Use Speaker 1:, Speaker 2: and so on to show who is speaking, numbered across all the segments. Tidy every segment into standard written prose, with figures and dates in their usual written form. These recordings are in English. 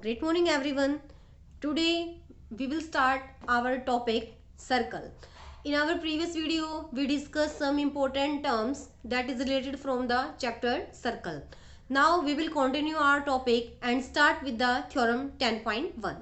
Speaker 1: Great morning everyone. Today we will start our topic circle. In our previous video we discussed some important terms that is related from the chapter circle. Now we will continue our topic and start with the theorem 10.1.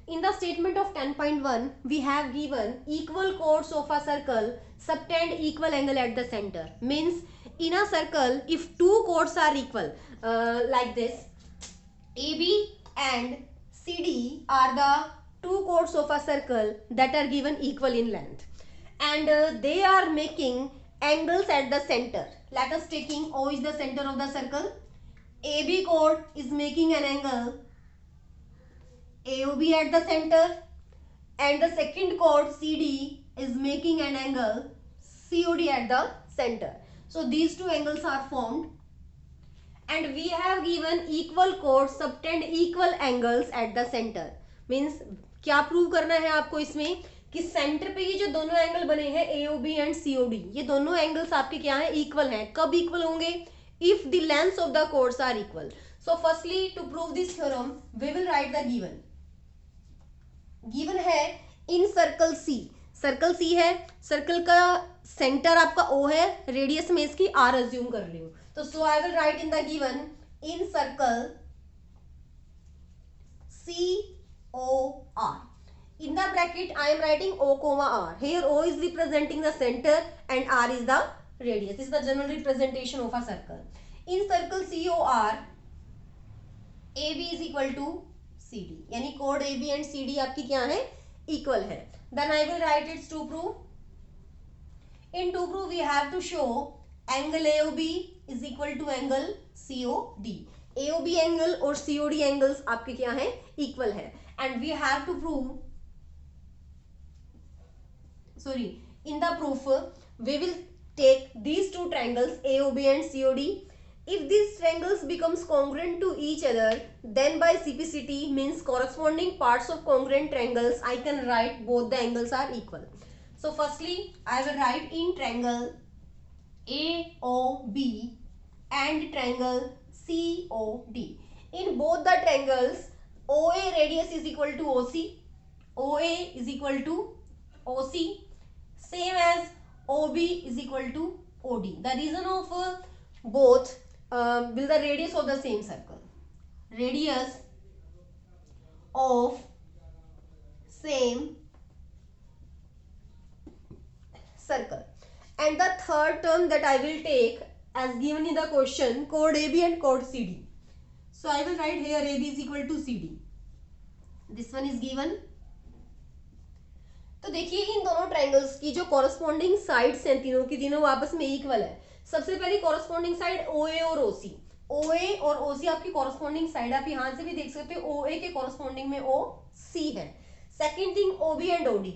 Speaker 1: In the statement of 10.1 we have given equal chords of a circle subtend equal angle at the center. Means in a circle if two chords are equal like this, AB and CD are the two chords of a circle that are given equal in length, and they are making angles at the center. Let us taking O is the center of the circle. AB chord is making an angle AOB at the center, and the second chord CD is making an angle COD at the center. So these two angles are formed, and we have given equal chords subtend equal angles at the center. Means क्या prove करना है आपको इसमें कि centre पे ये जो दोनों एंगल बने हैं AOB एंड COD, ये दोनों एंगल्स आपके क्या हैं, इक्वल हैं. कब इक्वल होंगे? If the lengths of the chords are equal. So firstly to prove this theorem we will write the given है इन सर्कल सी. सर्कल सी है, सर्कल का सेंटर आपका O है, रेडियस में इसकी R अज्यूम कर रही हूं. तो so I will write in the given in circle COR. In the bracket I am writing O comma R. Here O is representing the center and R is the radius. This is the general representation of a circle. In circle COR, AB is equal to CD. यानी chord AB and CD आपकी क्या है, equal है. Then I will write it to prove. In to prove we have to show angle AOB is equal to angle COD. AOB angle और COD angles आपके क्या है, equal है. And we have to prove, in the proof we will take these two triangles AOB and COD. If these triangles becomes congruent to each other, then by CPCT means corresponding parts of congruent triangles I can write both the angles are equal. So firstly I will write in triangle AOB and triangle COD. In both the triangles OA radius is equal to OC, OA is equal to OC, same as OB is equal to OD. The reason of both will the radius of the same circle. Radius of same circle. And the third term that I will take as given in the question, chord AB and chord CD. So I will write here AB is equal to CD. This one is given. तो देखिए इन दोनों triangles की जो corresponding sides हैं तीनों की तीनों आपस में इक्वल है. सबसे पहली कॉरस्पॉन्डिंग साइड OA और OC. OA और OC आपकी कॉरस्पॉन्डिंग साइड, आप यहां से भी देख सकते हो OA के कॉरस्पॉन्डिंग में OC है. Second thing OB and OD,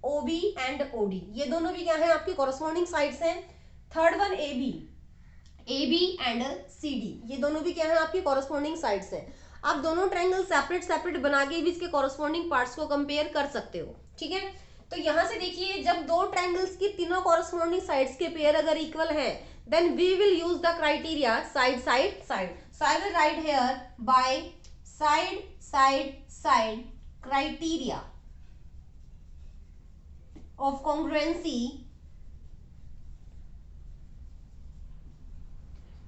Speaker 1: OB and OD ये दोनों भी क्या है, आपकी कॉरस्पॉन्डिंग साइड्स हैं. Third one AB and CD ये दोनों भी क्या है, आपकी कॉरस्पॉन्डिंग साइड्स हैं. आप दोनों ट्रायंगल सेपरेट बना के भी इसके कॉरस्पॉन्डिंग पार्ट्स को कंपेयर कर सकते हो. ठीक है, तो यहां से देखिए जब दो ट्रायंगल्स की तीनों कॉरस्पॉन्डिंग साइड्स के पेयर अगर इक्वल हैं, then we will use the criteria side. So I will write here by side criteria of congruency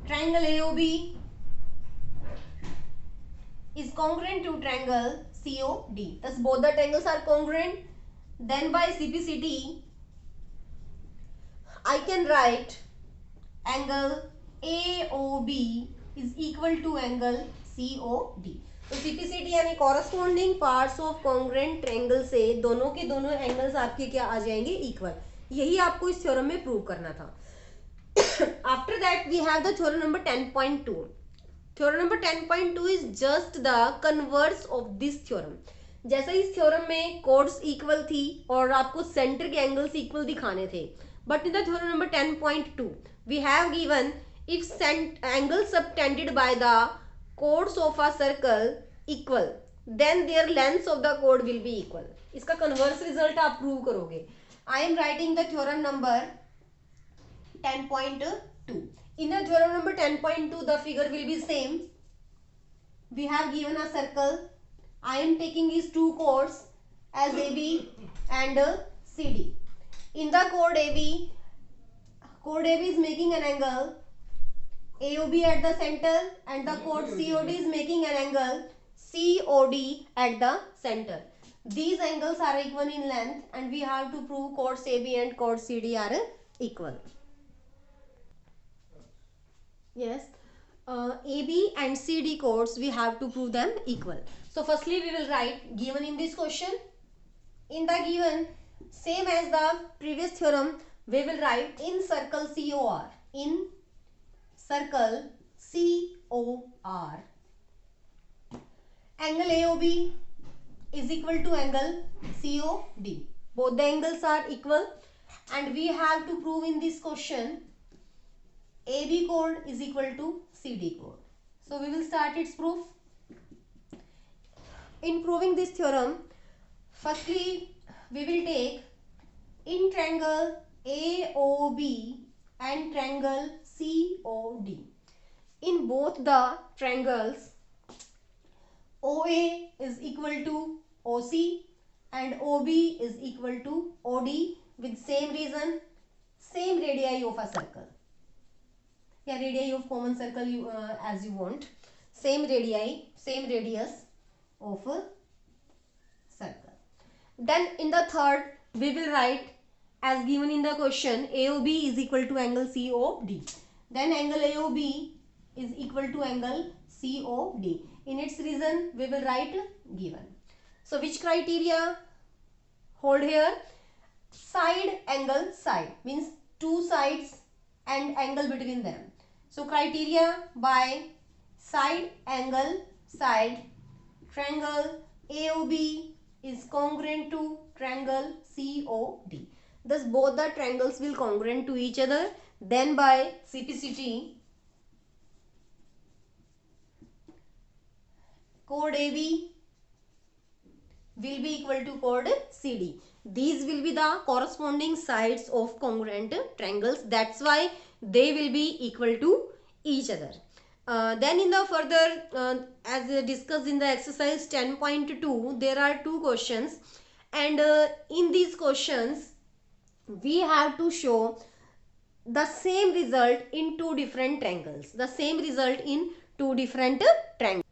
Speaker 1: triangle AOB is congruent to triangle COD. Thus both the triangles are congruent. Then by CPCT I can write angle AOB is equal to angle COD. तो CPCT यानी corresponding parts of congruent triangle से दोनों के दोनों angles आपके क्या आ जाएंगे, equal. यही आपको इस थ्योरम में प्रूव करना था. After that we have the theorem number 10.2. Theorem number 10.2 is just the converse of this theorem. जैसा इस थ्योरम में chords इक्वल थी और आपको सेंटर के एंगल्स इक्वल दिखाने थे, but in the theorem number 10.2 we have given if angles subtended by the chords of a circle equal then their lengths of the chord will be equal. इसका converse result आप prove करोगे. I am writing the theorem number 10.2. In the theorem number 10.2 the figure will be same. We have given a circle I am taking these two chords as AB and CD. In the chord AB is making an angle AOB at the center, and the chord COD is making an angle COD at the center. These angles are equal in length, and we have to prove chords AB and chords CD are equal. Yes, AB and CD chords, we have to prove them equal. So firstly we will write given in this question. In the given, same as the previous theorem, we will write in circle COR. In circle COR, angle AOB is equal to angle COD. Both the angles are equal, and we have to prove in this question AB chord is equal to CD chord. So we will start its proof. In proving this theorem, firstly we will take in triangle AOB and triangle COD. In both the triangles, OA is equal to OC and OB is equal to OD with same reason, same radii of a circle. Yeah, radii of common circle as you want. Same radii, same radius of a circle. Then in the third, we will write as given in the question AOB is equal to angle COD. Then angle AOB is equal to angle COD. In its reason, we will write given. So which criteria hold here? Side angle side means two sides and angle between them. So criteria by side angle side, triangle AOB is congruent to triangle COD. Thus both the triangles will congruent to each other. Then by CPCT, chord AB will be equal to chord CD. These will be the corresponding sides of congruent triangles. That's why they will be equal to each other. Then in the further, as discussed in the exercise 10.2, there are two questions, and in these questions we have to show the same result in two different triangles. The same result in two different triangles.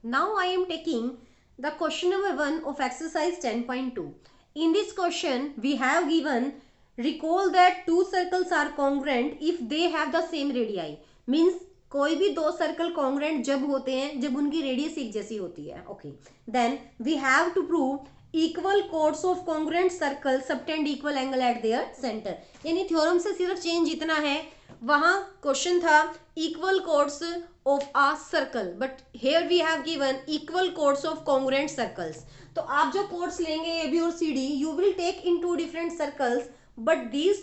Speaker 1: Now I am taking the question number 1 of exercise 10.2. In this question we have given, recall that two circles are congruent if they have the same radii. Means कोई भी दो circle congruent जब होते हैं जब उनकी radius एक जैसी होती है. Okay, then we have to prove equal chords of congruent circle subtend equal angle at their centre. यानी थ्योरम से सिर्फ चेंज इतना है, वहां क्वेश्चन था equal chords of a circle, but here we have given equal chords of congruent circles. तो आप जो कोड्स लेंगे ए बी और C D, you will take in two different circles, but these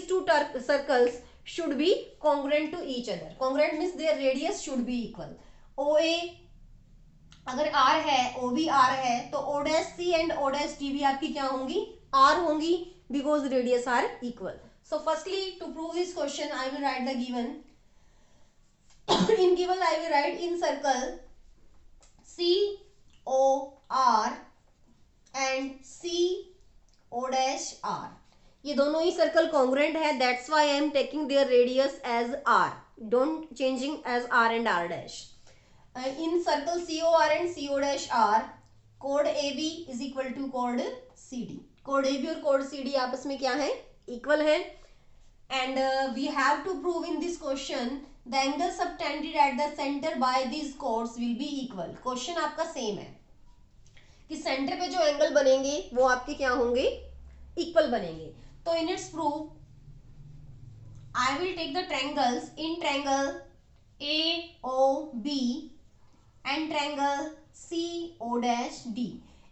Speaker 1: two circles should be congruent to each other. Congruent means their radius should be equal. OA अगर R है, OB R है, तो O'C and O'D भी आपकी क्या होंगी? R होंगी, because radius are equal. So firstly, to prove this question, I will write the given. In given, I will write in circle COR and CO'R. ये दोनों ही सर्कल कॉन्ग्रुएंट है, that's why I am taking their radius as R, don't changing as R and R dash. In circle COR and CO'R, कोड AB is equal to कोड CD. कोड AB और कोड CD आपस में क्या है? इक्वल है. And we have to prove in this question the angle subtended at the centre by this chords will be equal. Question आपका सेम है कि सेंटर पे जो एंगल बनेंगे वो आपके क्या होंगे? इक्वल बनेंगे. तो in its proof, I will take the triangles in triangle AOB and triangle CO'D.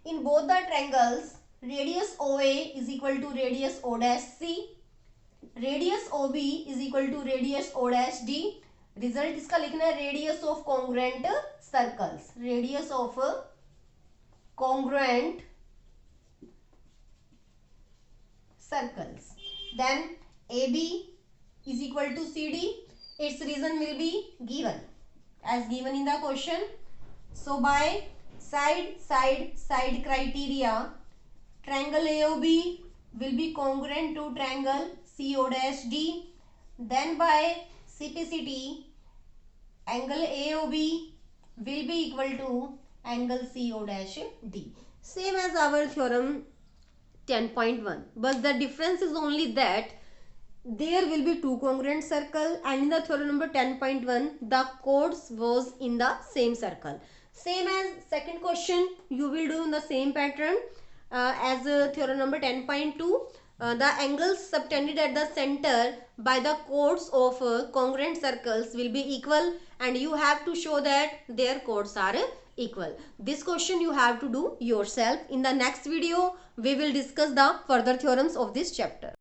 Speaker 1: In both the triangles, radius OA is equal to radius O''C, radius OB is equal to radius O''D. Result इसका लिखना है radius of congruent circles, radius of congruent circles. Then AB is equal to CD. Its reason will be given as given in the question. So by side criteria, triangle AOB will be congruent to triangle CO'D. Then by CPCT, angle AOB will be equal to angle CO'D. Same as our theorem 10.1, but the difference is only that there will be two congruent circle, and in the theorem number 10.1 the chords was in the same circle. Same as second question, you will do in the same pattern as theorem number 10.2. The angles subtended at the center by the chords of congruent circles will be equal, and you have to show that their chords are equal. This question you have to do yourself. In the next video we will discuss the further theorems of this chapter.